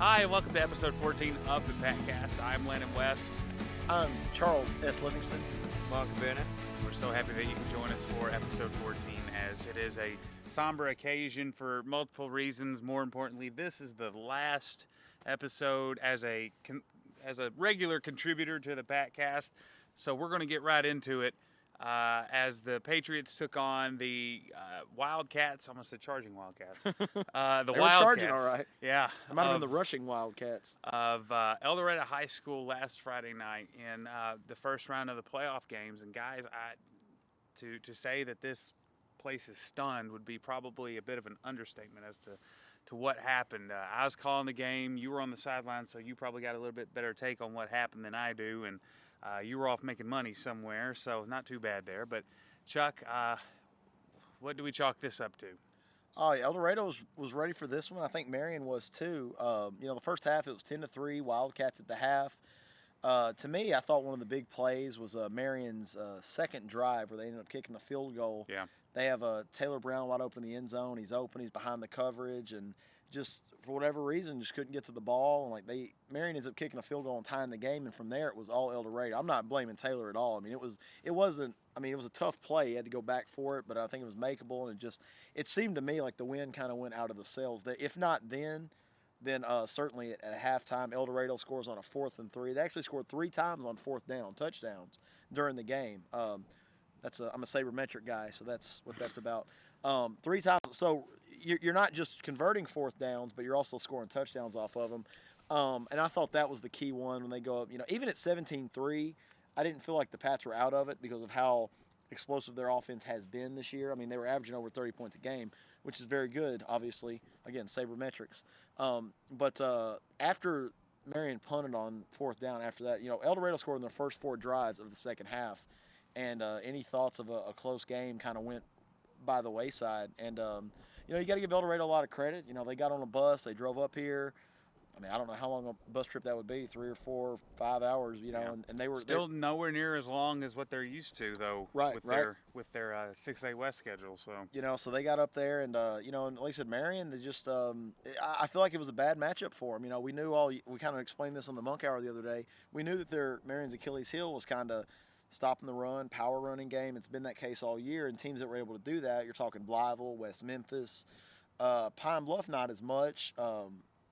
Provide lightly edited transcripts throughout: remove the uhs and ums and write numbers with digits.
Hi, and welcome to episode 14 of the Patcast. I'm Landon West. I'm Charles S. Livingston. Mark Bennett. We're so happy that you can join us for episode 14, as it is a somber occasion for multiple reasons. More importantly, this is the last episode as a regular contributor to the Patcast, so we're going to get right into it. As the Patriots took on the Wildcats, I almost said charging Wildcats. The They were Wildcats, charging all right. Yeah, It might have been the rushing Wildcats. of El Dorado High School last Friday night in the first round of the playoff games. And guys, to say that this place is stunned would be probably a bit of an understatement as to what happened. I was calling the game. You were on the sideline, so you probably got a little bit better take on what happened than I do. And you were off making money somewhere, so not too bad there. But, Chuck, what do we chalk this up to? El Dorado was ready for this one. I think Marion was too. The first half it was 10-3, Wildcats at the half. To me, I thought one of the big plays was Marion's second drive where they ended up kicking the field goal. Yeah. They have Taylor Brown wide open in the end zone. He's open. He's behind the coverage, and just for whatever reason, just couldn't get to the ball. And Marion ends up kicking a field goal and tying the game. And from there, it was all El Dorado. I'm not blaming Taylor at all. I mean, it was a tough play. He had to go back for it, but I think it was makeable. And it seemed to me like the wind kind of went out of the sails. If not then certainly at halftime, El Dorado scores on a 4th and 3. They actually scored 3 times on 4th down, touchdowns during the game. I'm a sabermetric guy, so that's what that's about. 3 times. So you're not just converting 4th downs, but you're also scoring touchdowns off of them. And I thought that was the key one when they go up. Even at 17-3, I didn't feel like the Pats were out of it because of how explosive their offense has been this year. I mean, they were averaging over 30 points a game, which is very good, obviously. Again, sabermetrics. But after Marion punted on 4th down after that, El Dorado scored in their first 4 drives of the second half. And any thoughts of a close game kind of went by the wayside. And, you got to give El Dorado a lot of credit. They got on a bus. They drove up here. I mean, I don't know how long a bus trip that would be, 3 or 4 or 5 hours, Yeah. and they were Still nowhere near as long as what they're used to, though, Right, with right. their 6A West schedule. So so they got up there, and and like I said, Marion, they just I feel like it was a bad matchup for them. We knew we kind of explained this on the Monk Hour the other day. We knew that Marion's Achilles heel was kind of stopping the run, power running game. It's been that case all year, and teams that were able to do that, you're talking Blytheville, West Memphis, Pine Bluff, not as much.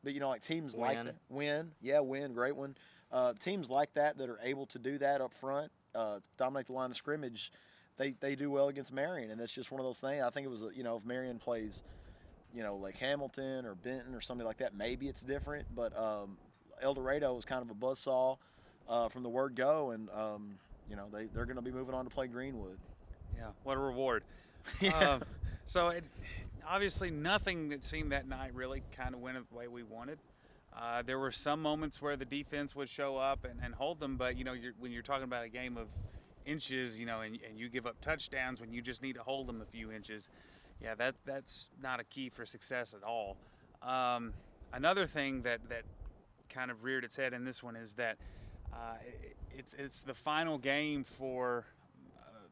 But like teams like that, Win, great one. Teams like that are able to do that up front, dominate the line of scrimmage, they do well against Marion, and that's just one of those things. I think it was if Marion plays, like Hamilton or Benton or something like that, maybe it's different. But El Dorado was kind of a buzzsaw from the word go, and they're going to be moving on to play Greenwood. yeah, what a reward. Yeah. Obviously, nothing that seemed that night really kind of went the way we wanted. There were some moments where the defense would show up and hold them, but when you're talking about a game of inches, and you give up touchdowns when you just need to hold them a few inches, yeah, that's not a key for success at all. Another thing that kind of reared its head in this one is that it's the final game for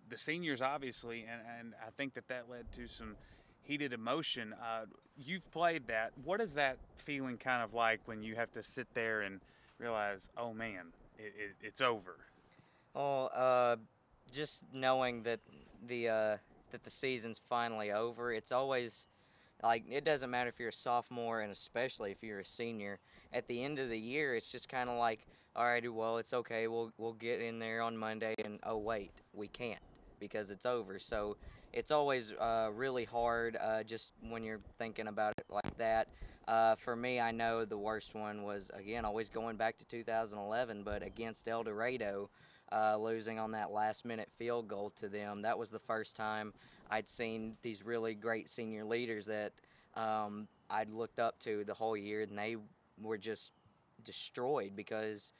the seniors, obviously, and I think that led to some heated emotion. You've played that. What is that feeling kind of like when you have to sit there and realize, oh man, it's over? Well, just knowing that the season's finally over, it's always like, it doesn't matter if you're a sophomore, and especially if you're a senior. At the end of the year, it's just kind of like, all right, well, it's okay. We'll get in there on Monday, and oh wait, we can't because it's over. So it's always really hard just when you're thinking about it like that. For me, I know the worst one was, again, always going back to 2011, but against El Dorado, losing on that last-minute field goal to them. That was the first time I'd seen these really great senior leaders that I'd looked up to the whole year, and they were just destroyed because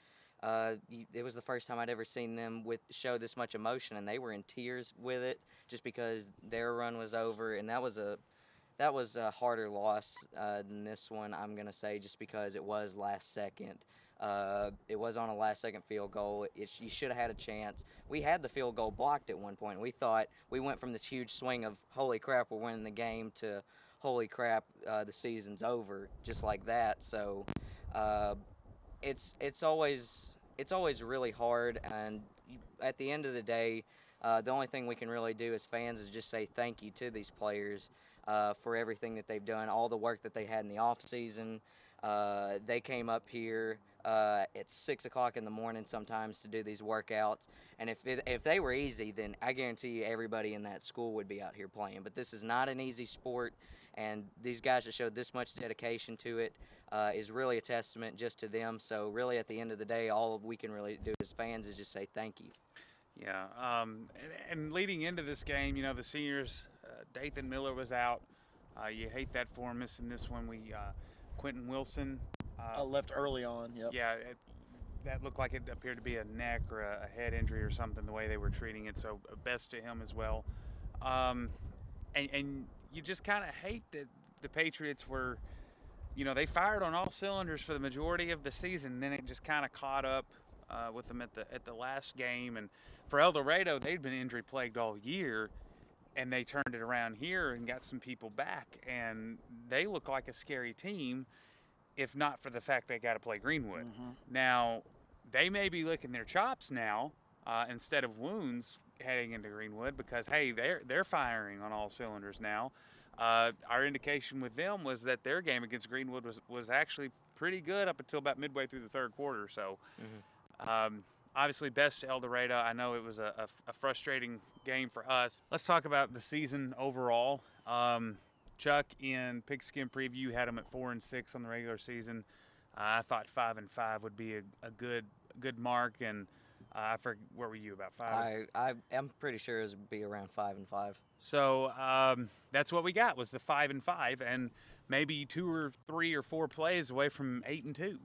it was the first time I'd ever seen them show this much emotion, and they were in tears with it just because their run was over, and that was a harder loss than this one, I'm going to say, just because it was last second. It was on a last-second field goal. You should have had a chance. We had the field goal blocked at one point. We thought we went from this huge swing of, holy crap, we're winning the game, to, holy crap, the season's over, just like that. So Uh, it's always really hard, and at the end of the day, the only thing we can really do as fans is just say thank you to these players for everything that they've done, all the work that they had in the off season. They came up here at 6 o'clock in the morning sometimes to do these workouts, and if they were easy, then I guarantee you everybody in that school would be out here playing. But this is not an easy sport, and these guys that showed this much dedication to it is really a testament just to them. So really, at the end of the day, all we can really do as fans is just say thank you. Yeah, and leading into this game, you know, the seniors, Dathan Miller was out. You hate that for him missing this one. Quentin Wilson. Left early on, yep. Yeah, that looked like it appeared to be a neck or a head injury or something, the way they were treating it. So best to him as well. And you just kind of hate that the Patriots were, you know, they fired on all cylinders for the majority of the season. Then it just kind of caught up with them at the last game. And for El Dorado, they'd been injury plagued all year, and they turned it around here and got some people back. And they look like a scary team, if not for the fact they got to play Greenwood. Mm-hmm. Now, they may be licking their chops now instead of wounds heading into Greenwood because, hey, they're firing on all cylinders now. Our indication with them was that their game against Greenwood was actually pretty good up until about midway through the third quarter. So, obviously, best to El Dorado. I know it was a frustrating game for us. Let's talk about the season overall. Chuck, in Pigskin Preview, had them at 4-6 on the regular season. I thought 5-5 would be a good mark, and I forget, where were you, about 5? I'm pretty sure it would be around 5-5. So that's what we got, was the 5-5, and maybe 2 or 3 or 4 plays away from 8-2.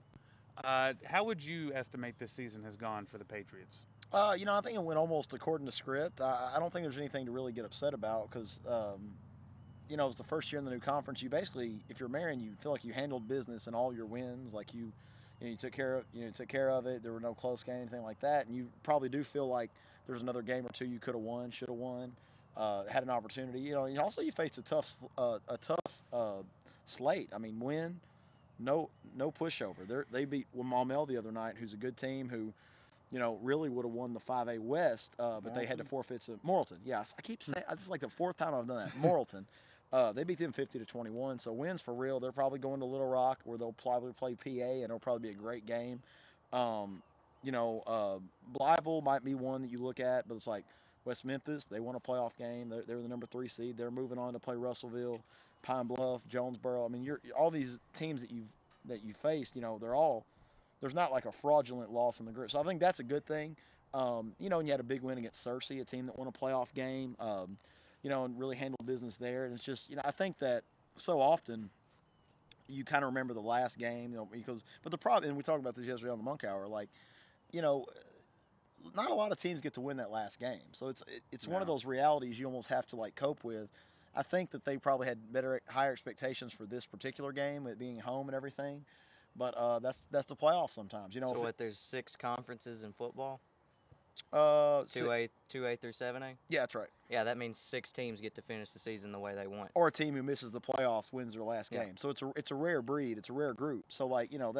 How would you estimate this season has gone for the Patriots? You know, I think it went almost according to script. I don't think there's anything to really get upset about because, you know, it was the first year in the new conference. You basically, if you're Marion, you feel like you handled business in all your wins. Like you took care of it. There were no close game, anything like that. And you probably do feel like there's another game or two you could have won, should have won, had an opportunity. You know, and also you faced a tough slate. I mean, win. No pushover. They beat Maumelle the other night, who's a good team, who, you know, really would have won the 5A West, but they had to forfeit to Morrilton. Yes, I keep saying this is like the 4th time I've done that. Morrilton. They beat them 50-21. So wins for real. They're probably going to Little Rock, where they'll probably play PA, and it'll probably be a great game. You know, Blytheville might be one that you look at, but it's like West Memphis. They won a playoff game. They're the number 3 seed. They're moving on to play Russellville, Pine Bluff, Jonesboro. I mean, all these teams that you faced, you know, there's not like a fraudulent loss in the group. So I think that's a good thing. You know, and you had a big win against Searcy, a team that won a playoff game, you know, and really handled business there. And it's just, you know, I think that so often you kind of remember the last game, you know, but the problem, and we talked about this yesterday on the Monk Hour, like, you know, not a lot of teams get to win that last game. So it's one of those realities you almost have to like cope with. I think that they probably had higher expectations for this particular game, it being home and everything. But that's the playoffs sometimes, you know. So there's 6 conferences in football? 2A through 7A? Yeah, that's right. Yeah, that means 6 teams get to finish the season the way they want. Or a team who misses the playoffs wins their last game. So it's a rare breed. It's a rare group. So like, you know,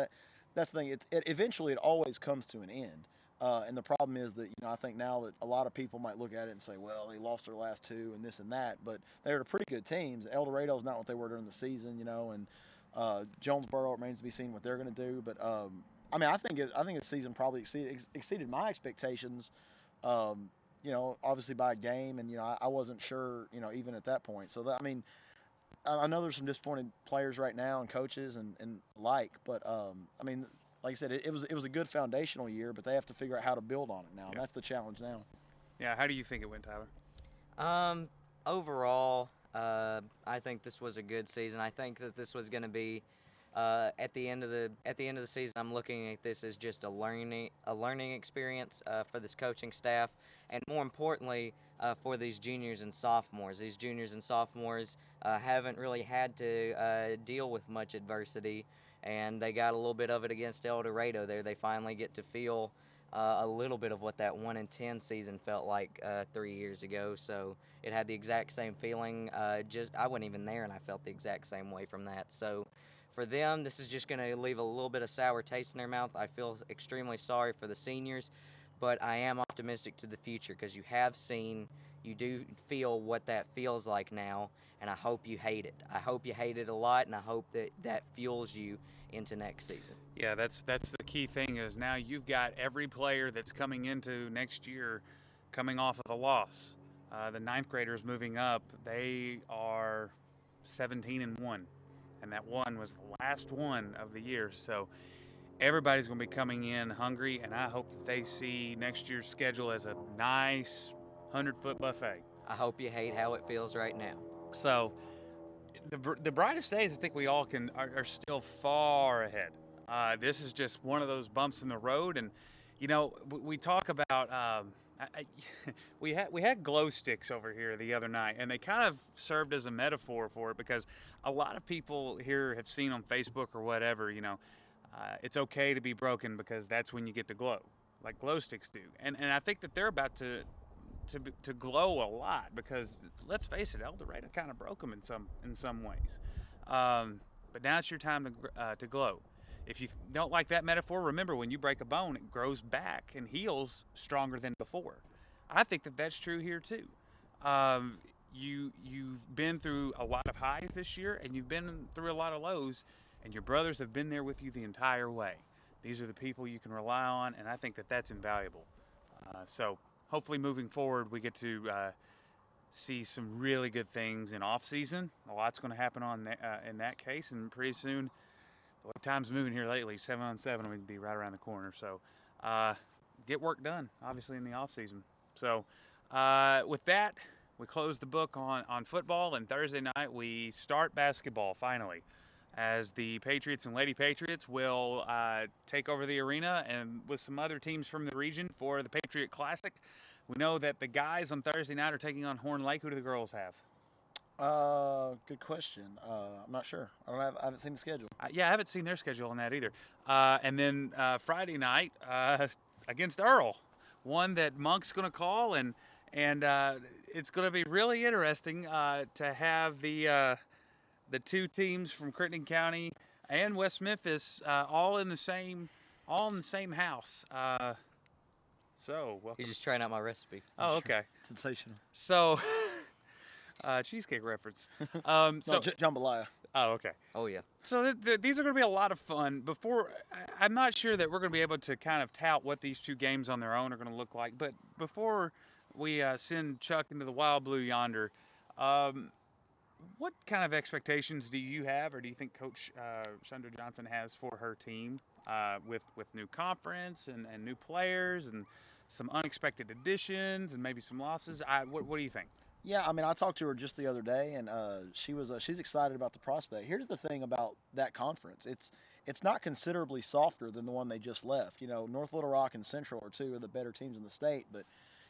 that's the thing. Eventually it always comes to an end. And the problem is that, you know, I think now that a lot of people might look at it and say, well, they lost their last 2 and this and that, but they're pretty good teams. El Dorado's not what they were during the season, you know, and Jonesboro remains to be seen what they're going to do. But I mean, I think the season probably exceeded my expectations. You know, obviously by a game, and you know, I wasn't sure, you know, even at that point. So I mean, I know there's some disappointed players right now and coaches and but I mean, like I said, it was a good foundational year, but they have to figure out how to build on it now, and that's the challenge now. Yeah, how do you think it went, Tyler? Overall, I think this was a good season. I think that this was going to be at the end of the season. I'm looking at this as just a learning experience for this coaching staff, and more importantly, for these juniors and sophomores. These juniors and sophomores haven't really had to deal with much adversity, and they got a little bit of it against El Dorado there. They finally get to feel a little bit of what that 1-10 season felt like 3 years ago. So it had the exact same feeling. I wasn't even there, and I felt the exact same way from that. So for them, this is just going to leave a little bit of sour taste in their mouth. I feel extremely sorry for the seniors, but I am optimistic to the future because you do feel what that feels like now, and I hope you hate it. I hope you hate it a lot, and I hope that fuels you into next season. Yeah, that's the key thing is now you've got every player that's coming into next year coming off of a loss. The ninth graders moving up, they are 17-1, and that one was the last one of the year. So everybody's going to be coming in hungry, and I hope that they see next year's schedule as a nice 100-foot buffet. I hope you hate how it feels right now. So the brightest days, I think we all are still far ahead. This is just one of those bumps in the road, and we talk about. We had glow sticks over here the other night, and they kind of served as a metaphor for it because a lot of people here have seen on Facebook or whatever, it's okay to be broken because that's when you get to glow, like glow sticks do. And I think that they're about to glow a lot because let's face it, El Dorado kind of broke them in some ways. But now it's your time to glow. If you don't like that metaphor, remember when you break a bone, it grows back and heals stronger than before. I think that that's true here too. You've been through a lot of highs this year, and you've been through a lot of lows, and your brothers have been there with you the entire way. These are the people you can rely on, and I think that that's invaluable. So hopefully moving forward, we get to see some really good things in off season. A lot's going to happen in that case, and pretty soon. The way time's moving here lately, 7-on-7, we can be right around the corner. So get work done, obviously, in the off season. So with that, we close the book on football, and Thursday night we start basketball finally, as the Patriots and Lady Patriots will take over the arena and with some other teams from the region for the Patriot Classic. We know that the guys on Thursday night are taking on Horn Lake. Who do the girls have? Good question. I'm not sure. I haven't seen the schedule. Yeah, I haven't seen their schedule on that either. And then Friday night against Earl, one that Monk's going to call, and it's going to be really interesting to have the two teams from Crittenden County and West Memphis all in the same house. So welcome. He's just trying out my recipe. Oh, okay. Sensational. So. Cheesecake reference. Jambalaya. Oh, okay. Oh, yeah. So these are going to be a lot of fun. I'm not sure that we're going to be able to kind of tout what these two games on their own are going to look like. But before we send Chuck into the wild blue yonder, what kind of expectations do you have, or do you think Coach Chandra Johnson has for her team with new conference and new players and some unexpected additions and maybe some losses? What do you think? Yeah, I mean, I talked to her just the other day, and she's excited about the prospect. Here's the thing about that conference: it's not considerably softer than the one they just left. North Little Rock and Central are two of the better teams in the state, but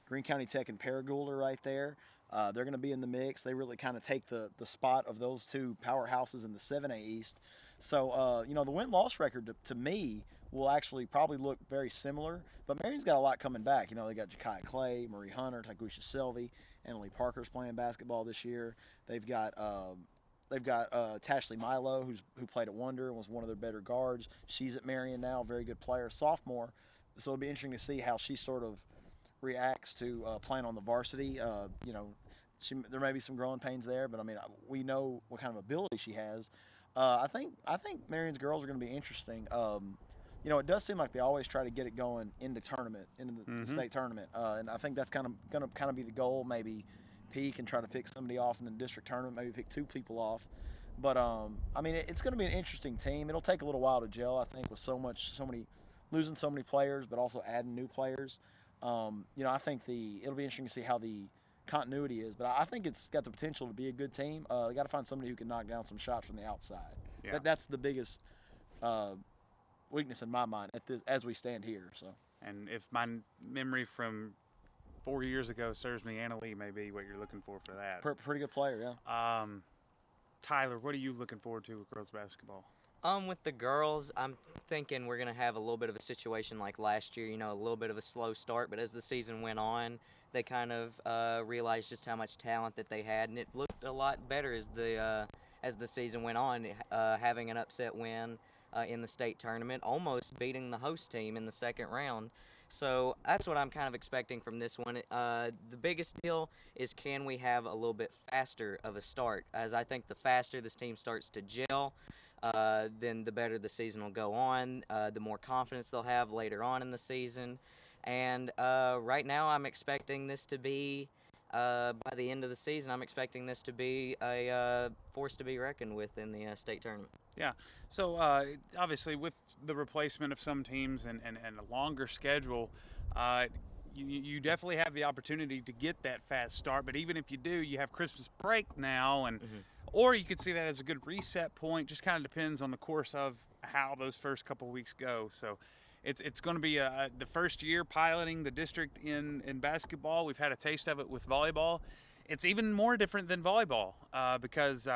Greene County Tech and Paragould are right there. They're going to be in the mix. They really kind of take the spot of those two powerhouses in the 7A East. So, the win-loss record to me will actually probably look very similar, but Marion's got a lot coming back. They got Ja'Kiah Clay, Marie Hunter, Taigusha Selvey. Emily Parker's playing basketball this year. They've got Tashley Milo, who played at Wonder and was one of their better guards. She's at Marion now, very good player, sophomore. So it'll be interesting to see how she sort of reacts to playing on the varsity. There may be some growing pains there, but I mean, we know what kind of ability she has. I think Marion's girls are going to be interesting. It does seem like they always try to get it going into the state tournament, and I think that's going to be the goal. Maybe peak and try to pick somebody off in the district tournament. Maybe pick two people off. But I mean, it's going to be an interesting team. It'll take a little while to gel, I think, with losing so many players, but also adding new players. I think it'll be interesting to see how the continuity is, but I think it's got the potential to be a good team. They got to find somebody who can knock down some shots from the outside. Yeah. That's the biggest weakness in my mind as we stand here. So, and if my memory from 4 years ago serves me, Anna Lee may be what you're looking for that. Pretty good player, yeah. Tyler, what are you looking forward to with girls basketball? With the girls, I'm thinking we're going to have a little bit of a situation like last year, a little bit of a slow start, but as the season went on, they kind of realized just how much talent that they had, and it looked a lot better as as the season went on, having an upset win in the state tournament, almost beating the host team in the second round. So that's what I'm kind of expecting from this one. The biggest deal is, can we have a little bit faster of a start? As I think the faster this team starts to gel, then the better the season will go on, the more confidence they'll have later on in the season. And right now I'm expecting this to be, by the end of the season, I'm expecting this to be a force to be reckoned with in the state tournament. Yeah. So obviously, with the replacement of some teams and a longer schedule, you definitely have the opportunity to get that fast start. But even if you do, you have Christmas break now, and or you could see that as a good reset point. Just kind of depends on the course of how those first couple of weeks go. So it's going to be the first year piloting the district in basketball. We've had a taste of it with volleyball. It's even more different than volleyball because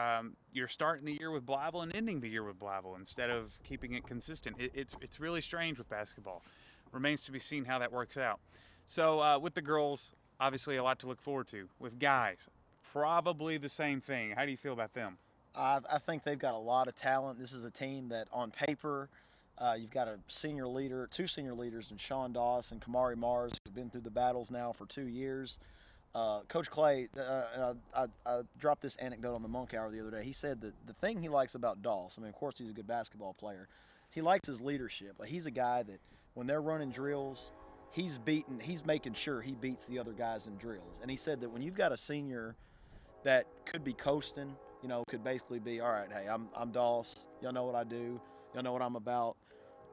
you're starting the year with Blytheville and ending the year with Blytheville instead of keeping it consistent. It's really strange with basketball. Remains to be seen how that works out. So with the girls, obviously a lot to look forward to. With guys, probably the same thing. How do you feel about them? I think they've got a lot of talent. This is a team that, on paper, you've got two senior leaders in Sean Doss and Kamari Mars, who've been through the battles now for 2 years. Coach Clay, I dropped this anecdote on the Monk Hour the other day. He said that the thing he likes about Doss, I mean, of course he's a good basketball player, he likes his leadership. Like, he's a guy that when they're running drills, he's making sure he beats the other guys in drills. And he said that when you've got a senior that could be coasting, could basically be, all right, hey, I'm Doss, y'all know what I do, y'all know what I'm about,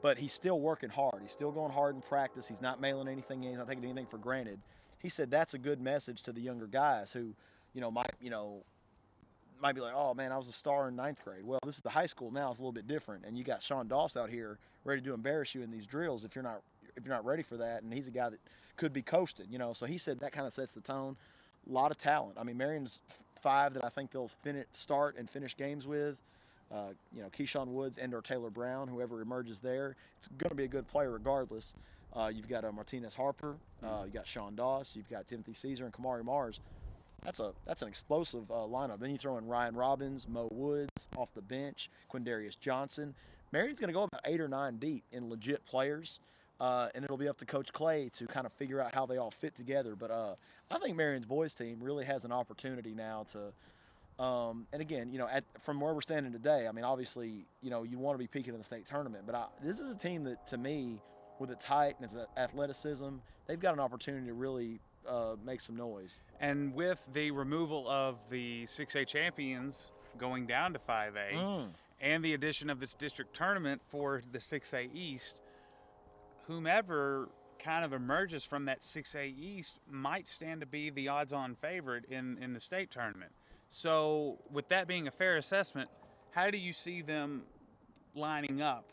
but he's still working hard. He's still going hard in practice. He's not mailing anything in. He's not taking anything for granted. He said that's a good message to the younger guys who, might be like, oh man, I was a star in 9th grade. Well, this is the high school now; it's a little bit different, and you got Sean Doss out here ready to embarrass you in these drills if you're not ready for that. And he's a guy that could be coasted, So he said that kind of sets the tone. A lot of talent. I mean, Marion's 5 that I think they'll start and finish games with. Keyshawn Woods and or Taylor Brown, whoever emerges there, it's going to be a good player regardless. You've got Martinez Harper, you've got Sean Doss, you've got Timothy Caesar and Kamari Mars. That's an explosive lineup. Then you throw in Ryan Robbins, Mo Woods off the bench, Quindarius Johnson. Marion's going to go about 8 or 9 deep in legit players, and it'll be up to Coach Clay to kind of figure out how they all fit together. But I think Marion's boys team really has an opportunity now to. And again, from where we're standing today, I mean, obviously, you want to be peaking in the state tournament, but this is a team that, to me, with its height and its athleticism, they've got an opportunity to really make some noise. And with the removal of the 6A champions going down to 5A and the addition of this district tournament for the 6A East, whomever kind of emerges from that 6A East might stand to be the odds-on favorite in the state tournament. So with that being a fair assessment, how do you see them lining up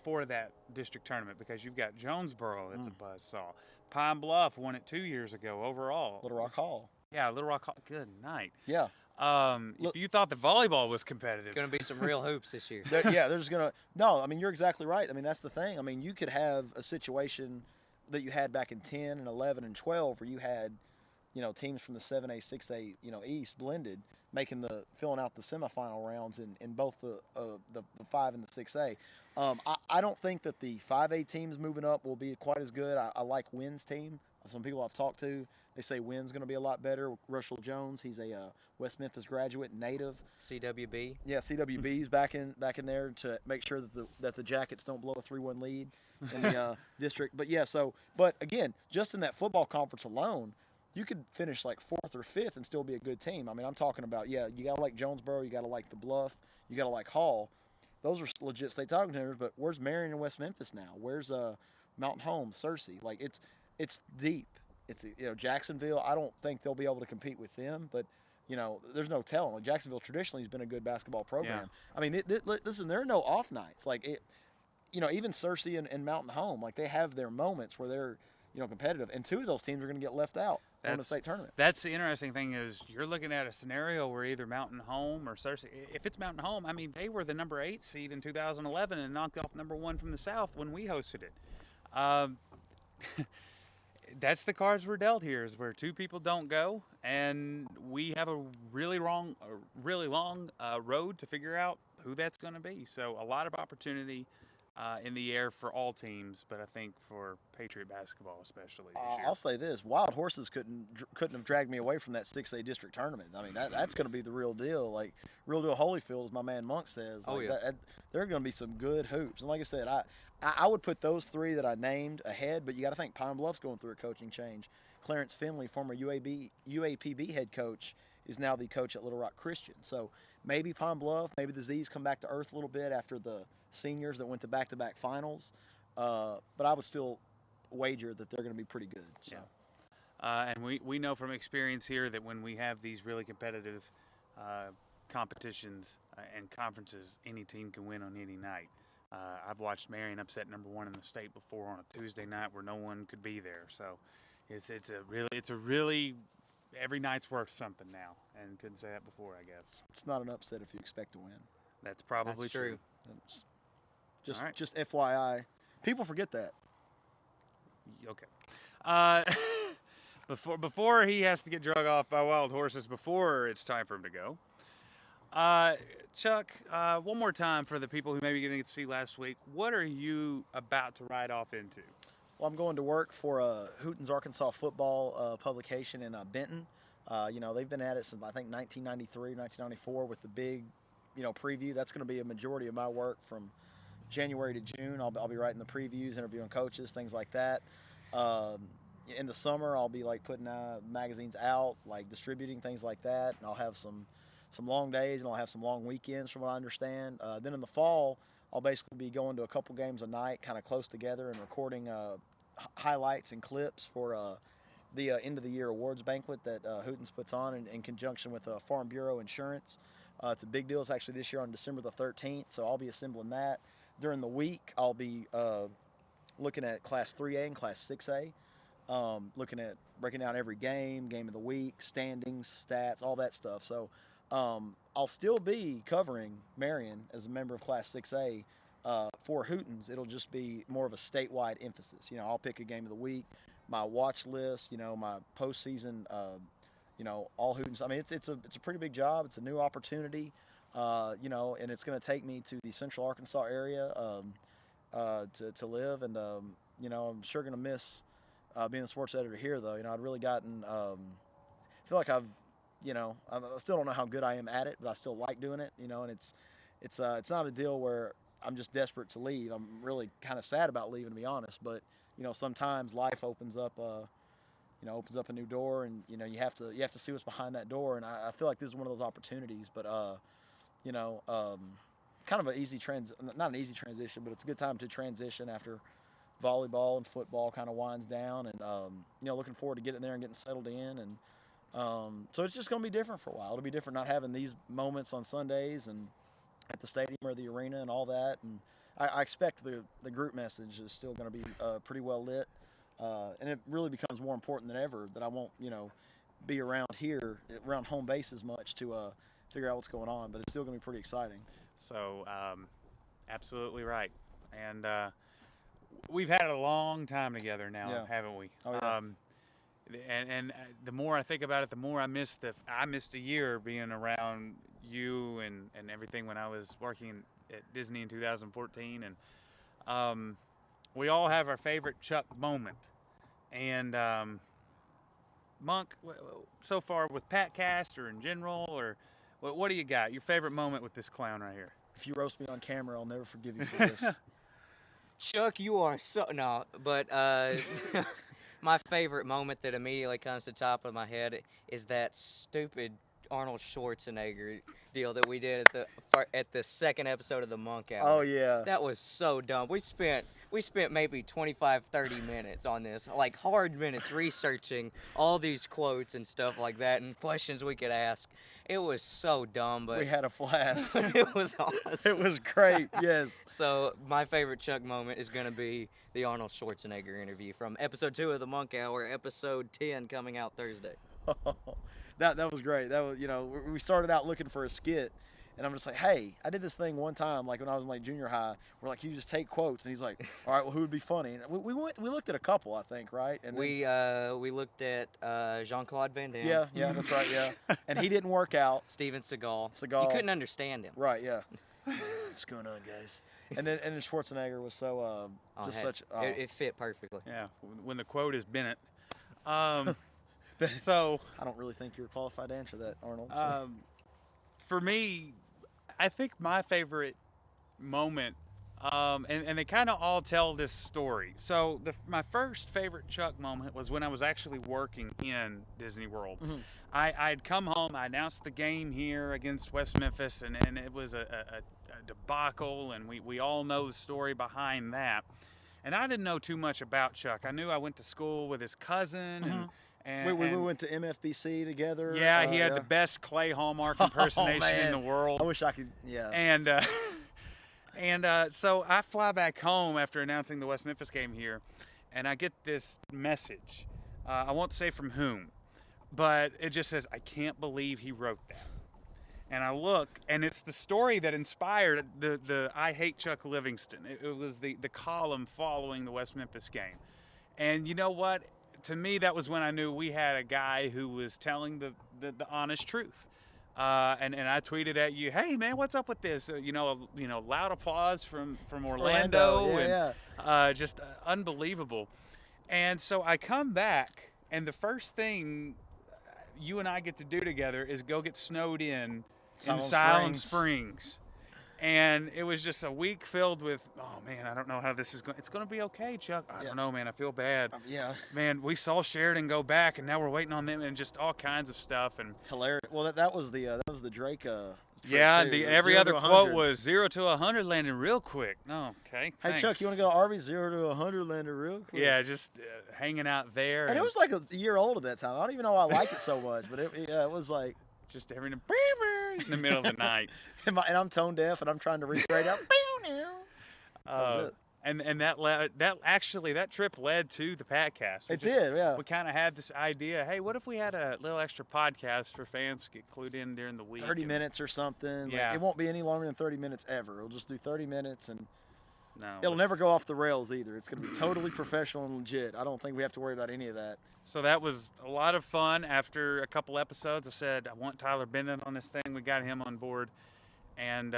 for that district tournament? Because you've got Jonesboro, that's a buzzsaw. Pine Bluff won it 2 years ago overall. Little Rock Hall. Yeah, Little Rock Hall. Good night. Yeah. If you thought the volleyball was competitive. Going to be some real hoops this year. There's going to – no, I mean, you're exactly right. I mean, that's the thing. I mean, you could have a situation that you had back in 10 and 11 and 12 where you had – teams from the 7A, 6A, East blended, filling out the semifinal rounds in both the 5 and the 6A. I don't think that the 5A teams moving up will be quite as good. I like Wynn's team. Some people I've talked to, they say Wynn's going to be a lot better. Russell Jones, he's a West Memphis graduate, native. CWB. Yeah, CWB's back in there to make sure that the Jackets don't blow a 3-1 lead in the district. But again, just in that football conference alone, you could finish like 4th or 5th and still be a good team. I mean, I'm talking about, you got to like Jonesboro, you got to like the Bluff, you got to like Hall. Those are legit state title contenders, but where's Marion and West Memphis now? Where's Mountain Home, Searcy? Like, it's deep. It's, Jacksonville, I don't think they'll be able to compete with them, but, there's no telling. Like, Jacksonville traditionally has been a good basketball program. Yeah. I mean, listen, there are no off nights. Like, even Searcy and Mountain Home, like, they have their moments where they're, competitive, and 2 of those teams are going to get left out on the state tournament. That's the interesting thing is you're looking at a scenario where either Mountain Home or Searcy, if it's Mountain Home, I mean, they were the number 8 seed in 2011 and knocked off number 1 from the South when we hosted it. that's the cards we're dealt here, is where two people don't go, and we have a really long road to figure out who that's going to be. So a lot of opportunity in the air for all teams, but I think for Patriot basketball especially this year. I'll say this: wild horses couldn't have dragged me away from that 6A district tournament. I mean, that's going to be the real deal. Like real deal Holyfield, as my man Monk says. Like, there are going to be some good hoops. And like I said, I would put those three that I named ahead, but you got to think Pine Bluff's going through a coaching change. Clarence Finley, former UAPB head coach, is now the coach at Little Rock Christian. So maybe Pine Bluff, maybe the Z's come back to earth a little bit after the seniors that went to back-to-back finals. But I would still wager that they're going to be pretty good. So. Yeah. And we know from experience here that when we have these really competitive competitions and conferences, any team can win on any night. I've watched Marion upset number 1 in the state before on a Tuesday night where no one could be there. So it's a really every night's worth something now, and couldn't say that before, I guess. It's not an upset if you expect to win. That's probably true. Just FYI, people forget that. Okay. Before he has to get drug off by wild horses, before it's time for him to go. Chuck, one more time for the people who maybe didn't get to see last week, what are you about to ride off into? Well, I'm going to work for Hooten's Arkansas football publication in Benton. They've been at it since, I think, 1993, 1994 with the big, preview. That's going to be a majority of my work from January to June. I'll be writing the previews, interviewing coaches, things like that. In the summer, I'll be, putting magazines out, distributing, things like that. And I'll have some long days, and I'll have some long weekends from what I understand. Then in the fall, I'll basically be going to a couple games a night, kind of close together, and recording highlights and clips for the end of the year awards banquet that Hooten's puts on in conjunction with Farm Bureau Insurance. It's a big deal. It's actually this year on December the 13th, so I'll be assembling that. During the week, I'll be looking at Class 3A and Class 6A, looking at breaking down every game of the week, standings, stats, all that stuff. So I'll still be covering Marion as a member of Class 6A for Hooten's. It'll just be more of a statewide emphasis. I'll pick a game of the week, my watch list, my postseason, all Hooten's. I mean, it's a pretty big job. It's a new opportunity, and it's going to take me to the Central Arkansas area to live. And, I'm sure going to miss being the sports editor here, though. I'd really gotten I feel like I still don't know how good I am at it, but I still like doing it, and it's not a deal where I'm just desperate to leave. I'm really kind of sad about leaving, to be honest, but sometimes life opens up a new door, and you have to see what's behind that door, and I feel like this is one of those opportunities. But kind of an easy not an ezy transition, but it's a good time to transition after volleyball and football kind of winds down, and looking forward to getting there and getting settled in. And so it's just going to be different for a while. It'll be different not having these moments on Sundays and at the stadium or the arena and all that. And I expect the group message is still going to be pretty well lit. And it really becomes more important than ever that I won't, be around home base as much to figure out what's going on. But it's still going to be pretty exciting. So, absolutely right. And we've had a long time together now, haven't we? Oh, yeah. And the more I think about it, the more I missed a year being around you and everything when I was working at Disney in 2014. And we all have our favorite Chuck moment. And Monk, so far with Patcast or in general, or what do you got? Your favorite moment with this clown right here? If you roast me on camera, I'll never forgive you for this. Chuck, you are so no, but my favorite moment that immediately comes to the top of my head is that stupid Arnold Schwarzenegger deal that we did at the second episode of the Monk Hour. Oh yeah, that was so dumb. We spent maybe 25-30 minutes on this, hard minutes researching all these quotes and stuff like that and questions we could ask. It was so dumb, but we had a blast. It was awesome. It was great. Yes. So my favorite Chuck moment is going to be the Arnold Schwarzenegger interview from episode 2 of the Monk Hour, episode 10 coming out Thursday. That was great. That was we started out looking for a skit, And I'm just like, hey, I did this thing one time, like when I was in like junior high, where like you just take quotes, and he's like, all right, well, who would be funny? And we looked at a couple, I think, right? And then, we looked at Jean-Claude Van Damme. yeah, that's right, yeah. And he didn't work out. Steven Seagal. Seagal. You couldn't understand him. Right, yeah. What's going on, guys? And then Schwarzenegger was so such. Oh. It fit perfectly. Yeah, when the quote is Bennett. So I don't really think you're qualified to answer that, Arnold. So. For me, I think my favorite moment, and they kind of all tell this story. So my first favorite Chuck moment was when I was actually working in Disney World. Mm-hmm. I'd come home, I announced the game here against West Memphis, and it was a debacle, and we all know the story behind that. And I didn't know too much about Chuck. I knew I went to school with his cousin, Mm-hmm. and we went to MFBC together. Yeah, he had the best Clay Hallmark impersonation in the world. I wish I could, yeah. And so I fly back home after announcing the West Memphis game here, and I get this message. I won't say from whom, but it just says, I can't believe he wrote that. And I look, and it's the story that inspired the I Hate Chuck Livingston. It was the column following the West Memphis game. And you know what? To me, that was when I knew we had a guy who was telling the honest truth. And I tweeted at you, hey man, what's up with this? Loud applause from Orlando, just unbelievable. And so I come back, and the first thing you and I get to do together is go get snowed in Silent Springs. And it was just a week filled with, oh man, I don't know how this is going. It's going to be okay, Chuck. I don't know, man. I feel bad. Yeah. Man, we saw Sheridan go back, and now we're waiting on them, and just all kinds of stuff. And hilarious. Well, that was the Drake. Yeah, too. Every other quote was 0 to 100 landing real quick. No, okay. Hey thanks. Chuck, you want to go to Arby's? 0 to 100 landing real quick. Yeah, just hanging out there. And it was like a year old at that time. I don't even know why I like it so much, but it was like just every in the middle of the night. And I'm tone deaf, and I'm trying to read right out. That was it. And that trip led to the Patcast. It did, yeah. We kind of had this idea, hey, what if we had a little extra podcast for fans to get clued in during the week? 30 minutes or something. Yeah. Like, it won't be any longer than 30 minutes ever. We'll just do 30 minutes, and no, it'll never go off the rails either. It's going to be totally professional and legit. I don't think we have to worry about any of that. So that was a lot of fun. After a couple episodes, I said, I want Tyler Bennett on this thing. We got him on board. And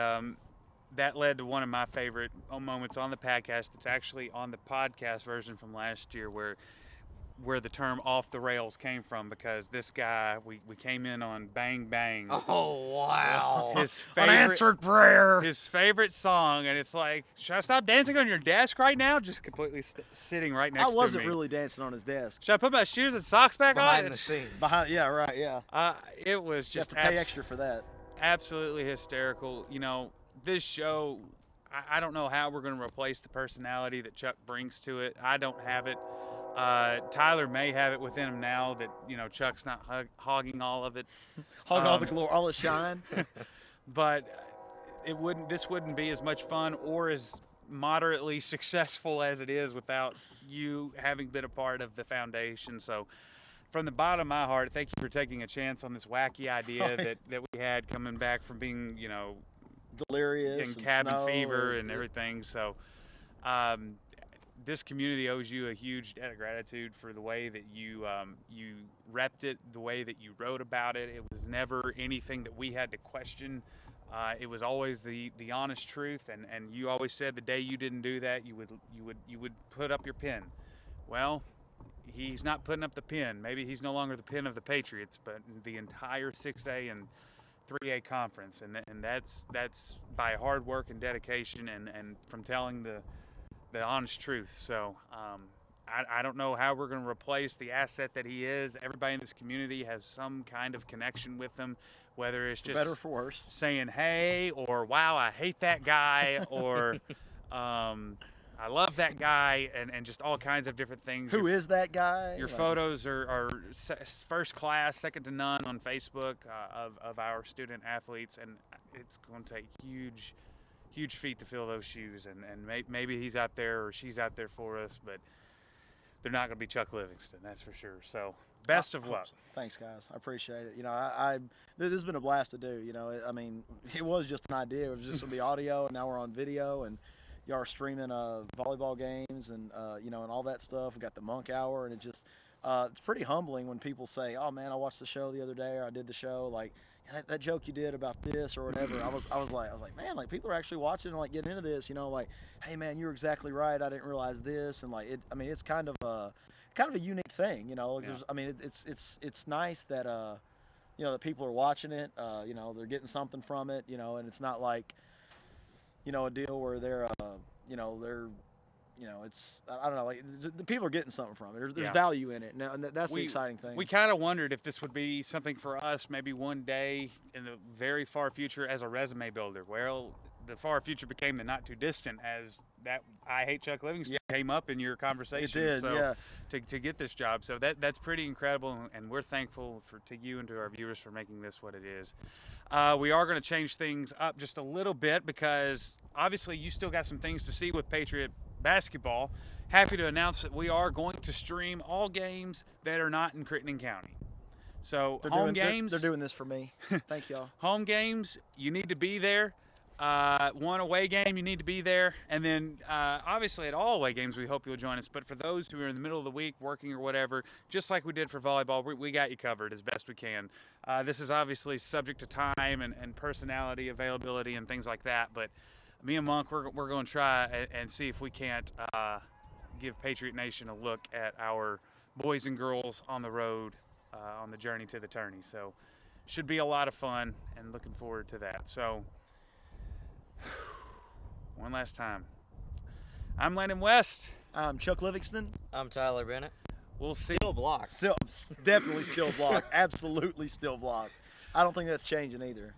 that led to one of my favorite moments on the podcast. It's actually on the podcast version from last year where the term off the rails came from, because this guy, we came in on Bang Bang. Oh, wow. His favorite, unanswered prayer. His favorite song, and it's like, should I stop dancing on your desk right now? Just completely sitting right next to me. I wasn't really dancing on his desk. Should I put my shoes and socks back on? Behind the scenes. Yeah, right, yeah. It was just you have to pay extra for that. Absolutely hysterical. This show, I don't know how we're going to replace the personality that Chuck brings to it. I don't have it. Tyler may have it within him now that, Chuck's not hogging all of it. Hogging all the glory, all the shine. But this wouldn't be as much fun or as moderately successful as it is without you having been a part of the foundation. So from the bottom of my heart, thank you for taking a chance on this wacky idea that we had coming back from being, delirious and cabin snow fever and everything. So this community owes you a huge debt of gratitude for the way that you repped it, the way that you wrote about it. It was never anything that we had to question. It was always the honest truth, and you always said the day you didn't do that, you would put up your pen. Well, he's not putting up the pen. Maybe he's no longer the pen of the Patriots, but the entire 6A and 3A conference, and that's by hard work and dedication, and from telling the honest truth. So I don't know how we're going to replace the asset that he is. Everybody in this community has some kind of connection with him, whether it's just better or for worse, saying hey, or wow, I hate that guy, or I love that guy, and just all kinds of different things. Who is that guy? Your photos are first class, second to none on Facebook of our student athletes, and it's going to take huge feat to fill those shoes. And maybe he's out there or she's out there for us, but they're not going to be Chuck Livingston, that's for sure. So Best of luck. Thanks, guys. I appreciate it. You know, this has been a blast to do. You know, I mean, it was just an idea. It was just with the audio, and now we're on video, and y'all are streaming volleyball games and you know, and all that stuff. We got the Monk Hour, and it's pretty humbling when people say, "Oh man, I watched the show the other day," or "I did the show." Like that joke you did about this or whatever. I was like, man, like people are actually watching and like getting into this. You know, like, hey man, you're exactly right. I didn't realize this, and like I mean, it's kind of a unique thing. You know, Yeah. I mean, it's nice that you know, that people are watching it. You know, they're getting something from it. You know, and it's not like, you know, a deal where they're you know, it's, I don't know, like the people are getting something from it. There's Yeah. value in it. Now, and that's the exciting thing. We kind of wondered if this would be something for us maybe one day in the very far future as a resume builder. Well, the far future became the not too distant as that I Hate Chuck Livingston came up in your conversation. It did, so yeah. To get this job. So that's pretty incredible, and we're thankful to you and to our viewers for making this what it is. We are going to change things up just a little bit because obviously you still got some things to see with Patriot basketball. Happy to announce that we are going to stream all games that are not in Crittenden County. So They're doing this for me. Thank y'all. home games, you need to be there. One away game, you need to be there. And then obviously at all away games, we hope you'll join us. But for those who are in the middle of the week working or whatever, just like we did for volleyball, we got you covered as best we can. This is obviously subject to time and personality availability and things like that. But me and Monk, we're going to try and see if we can't give Patriot Nation a look at our boys and girls on the road on the journey to the tourney. So should be a lot of fun and looking forward to that. So one last time. I'm Landon West. I'm Chuck Livingston. I'm Tyler Bennett. We'll see. Still blocked. Still, definitely still blocked. Absolutely still blocked. I don't think that's changing either.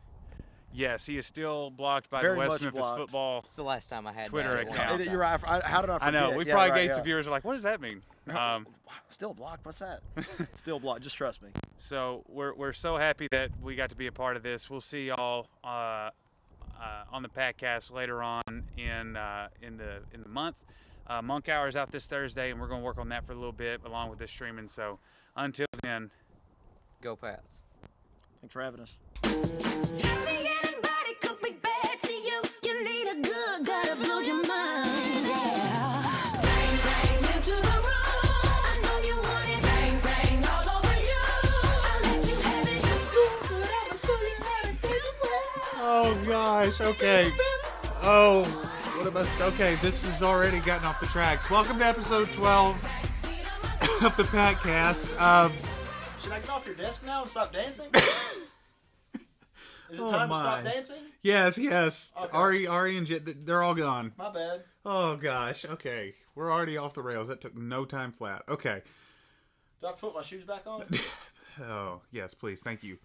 Yes, he is still blocked by Very the West much Memphis blocked. Football. It's the last time I had Twitter that. account. You're right. How did I forget? I know. We Yeah, probably right, gained yeah. some viewers are like, what does that mean? Still blocked? What's that? Still blocked. Just trust me. So we're so happy that we got to be a part of this. We'll see y'all on the Patcast later on in the month. Monk Hour is out this Thursday, and we're going to work on that for a little bit along with this streaming. So until then, Go Pats. Thanks for having us. See anybody could be bad to you. You need a good, gotta blow your mind. Yeah. Bang, bang into the room. I know you want it. Bang, bang all over you. I'll let you have it. Oh gosh, okay. Oh, what am I? Okay, this has already gotten off the tracks. Welcome to episode 12 of the Patcast. Should I get off your desk now and stop dancing? Is it Oh, time to my. stop dancing? Yes. Okay. Ari and Jet, they're all gone. My bad. Oh gosh, okay. We're already off the rails. That took no time flat. Okay. Do I have to put my shoes back on? Oh, yes, please. Thank you.